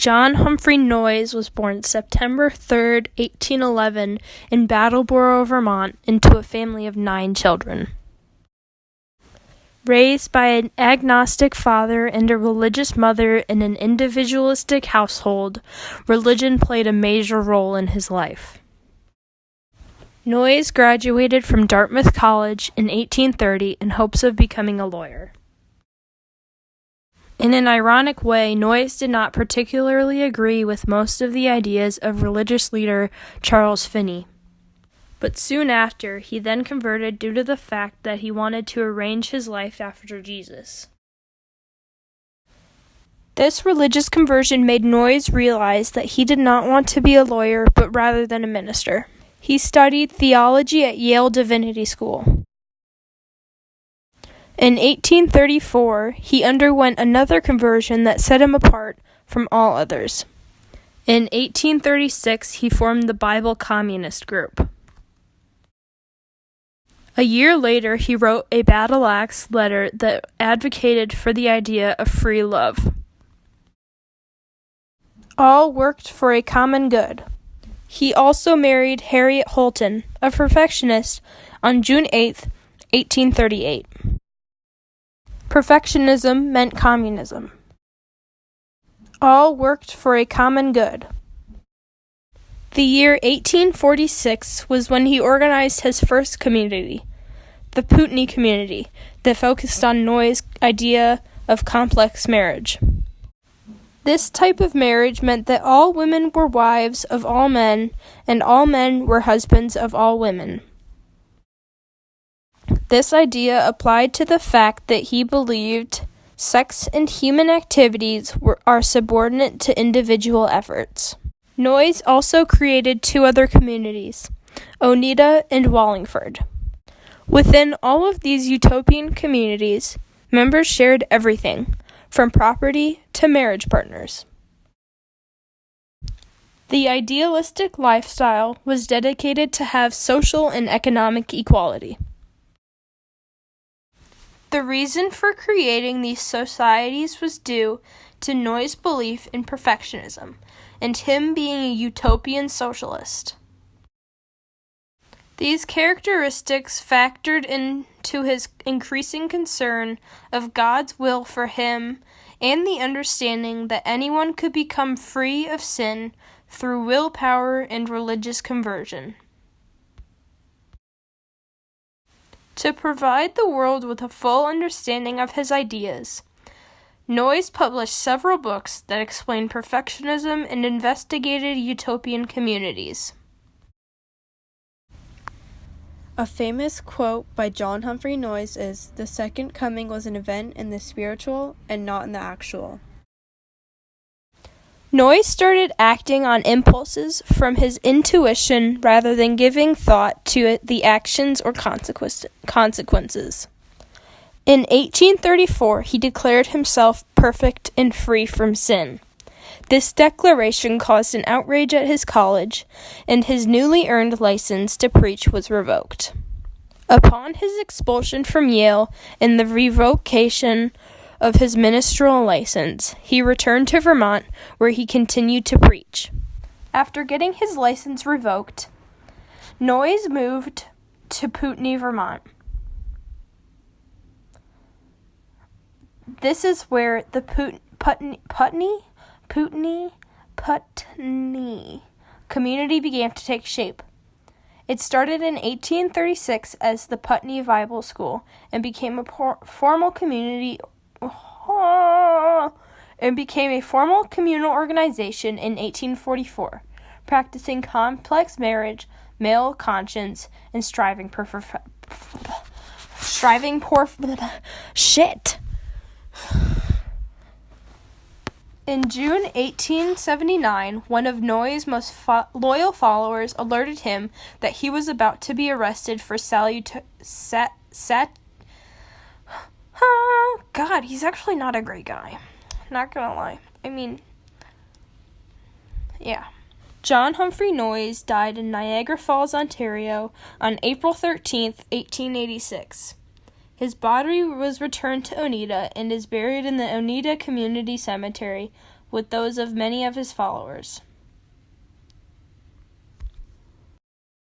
John Humphrey Noyes was born September 3rd, 1811, in Brattleboro, Vermont, into a family of 9 children. Raised by an agnostic father and a religious mother in an individualistic household, religion played a major role in his life. Noyes graduated from Dartmouth College in 1830 in hopes of becoming a lawyer. In an ironic way, Noyes did not particularly agree with most of the ideas of religious leader Charles Finney. But soon after, he then converted due to the fact that he wanted to arrange his life after Jesus. This religious conversion made Noyes realize that he did not want to be a lawyer, but rather than a minister. He studied theology at Yale Divinity School. In 1834, he underwent another conversion that set him apart from all others. In 1836, he formed the Bible Communist Group. A year later, he wrote a battle-axe letter that advocated for the idea of free love. All worked for a common good. He also married Harriet Holton, a perfectionist, on June 8, 1838. Perfectionism meant communism. All worked for a common good. The year 1846 was when he organized his first community, the Putney community, that focused on Noyes' idea of complex marriage. This type of marriage meant that all women were wives of all men, and all men were husbands of all women. This idea applied to the fact that he believed sex and human activities are subordinate to individual efforts. Noyes also created 2 other communities, Oneida and Wallingford. Within all of these utopian communities, members shared everything, from property to marriage partners. The idealistic lifestyle was dedicated to have social and economic equality. The reason for creating these societies was due to Noyes' belief in perfectionism and him being a utopian socialist. These characteristics factored into his increasing concern of God's will for him and the understanding that anyone could become free of sin through willpower and religious conversion. To provide the world with a full understanding of his ideas, Noyes published several books that explained perfectionism and investigated utopian communities. A famous quote by John Humphrey Noyes is, "The second coming was an event in the spiritual and not in the actual." Noyes started acting on impulses from his intuition rather than giving thought to the actions or consequences. In 1834, he declared himself perfect and free from sin. This declaration caused an outrage at his college, and his newly earned license to preach was revoked. Upon his expulsion from Yale and the revocation of his ministerial license, he returned to Vermont, where he continued to preach. After getting his license revoked, Noyes moved to Putney, Vermont. This is where the Putney community began to take shape. It started in 1836 as the Putney Bible School and became a formal communal organization in 1844, practicing complex marriage, male conscience, and striving In June 1879, one of Noyes' most loyal followers alerted him that he was about to be arrested for God, he's actually not a great guy. Not gonna lie. John Humphrey Noyes died in Niagara Falls, Ontario, on April 13th, 1886. His body was returned to Oneida and is buried in the Oneida Community Cemetery, with those of many of his followers.